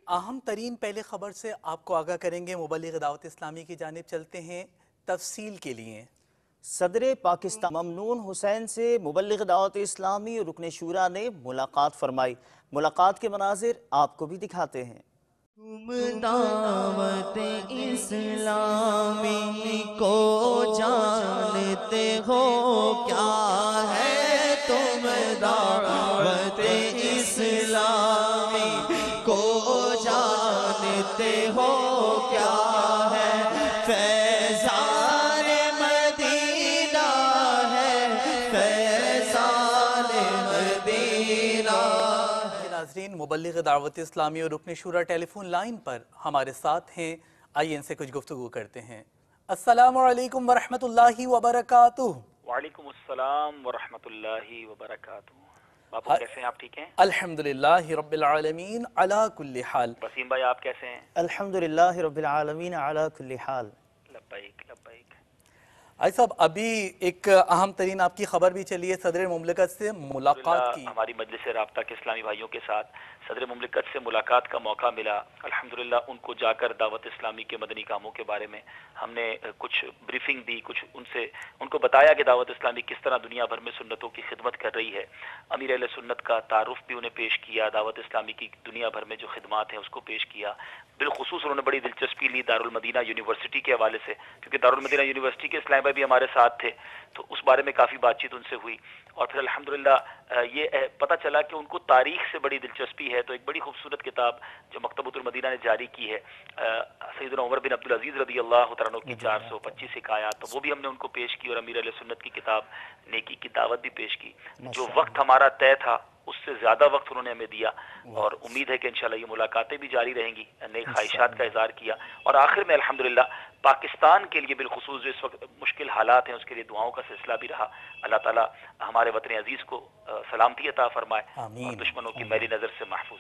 अहम तरीन पहले ख़बर से आपको आगाह करेंगे। मुबल्लिग़ दावत इस्लामी की जानिब चलते हैं तफसील के लिए। सदर पाकिस्तान ममनून हुसैन से मुबल्लिग़ दावत इस्लामी और रुकन शूरा ने मुलाकात फरमाई। मुलाकात के मनाजिर आपको भी दिखाते हैं। तुम दावत इस्लामी को जानते हो क्या है, तुम दावत इस्लामी को जानते हो क्या है, फैज़ान मदीना है, फैज़ान मदीना। नाज़रीन, मुबल्लिग़ दावत इस्लामी और रुकन शूरा टेलीफोन लाइन पर हमारे साथ हैं। आइए इनसे कुछ गुफ्तगू करते हैं। अस्सलामु अलैकुम वरहमतुल्लाहि वबरकातुहू। वालेकुम अस्सलाम वरहमतुल्लाहि वबरकातुहू। बापू कैसे हैं, आप ठीक हैं? अल्हम्दुलिल्लाहि रब्बिल आलमीन अला कुल्ली हाल। वसीम भाई आप कैसे हैं? अल्हम्दुलिल्लाहि रब्बिल आलमीन अला कुल्ली हाल। लब्बैक लब्बैक। भाई साहब, अभी एक अहम तरीन आपकी खबर भी चली है, सदर मुमलिकत से मुलाकात की। हमारी मजलिस राब्ता के इस्लामी भाइयों के साथ सदर मुमलिकत से मुलाकात का मौका मिला। अल्हम्दुलिल्लाह उनको जाकर दावत इस्लामी के मदनी कामों के बारे में हमने कुछ ब्रीफिंग दी, कुछ उनको बताया कि दावत इस्लामी किस तरह दुनिया भर में सुन्नतों की खिदमत कर रही है। अमीर अहले सुन्नत का तारुफ भी उन्हें पेश किया, दावत इस्लामी की दुनिया भर में जो खिदमात हैं उसको पेश किया। बिलखुसूस उन्होंने बड़ी दिलचस्पी ली दारुल मदीना यूनिवर्सिटी के हवाले से, क्योंकि दारुल मदीना यूनिवर्सिटी के इस्लामी भाई भी हमारे साथ थे, तो उस बारे में काफ़ी बातचीत उनसे हुई। और फिर अल्हम्दुलिल्लाह ये पता चला कि उनको तारीख से बड़ी दिलचस्पी है। तो एक बड़ी खूबसूरत किताब जो मकतबतुल मदीना ने जारी की है, सैयदना उमर बिन अब्दुल अजीज रदी अल्लाह तआला अन्हु की 425 आयात, तो वो भी हमने उनको पेश की। और अमीर अहले सुन्नत की किताब नेकी की दावत भी पेश की। जो वक्त हमारा तय था उससे ज़्यादा वक्त उन्होंने हमें दिया, और उम्मीद है कि इंशाल्लाह ये मुलाकातें भी जारी रहेंगी। नई ख्वाहिशात का इज़हार किया, और आखिर में अल्हम्दुलिल्लाह पाकिस्तान के लिए बिलखुसूस जो इस वक्त मुश्किल हालात हैं उसके लिए दुआओं का सिलसिला भी रहा। अल्लाह ताला हमारे वतन अजीज़ को सलामती अता फरमाए और दुश्मनों की मैली नज़र से महफूज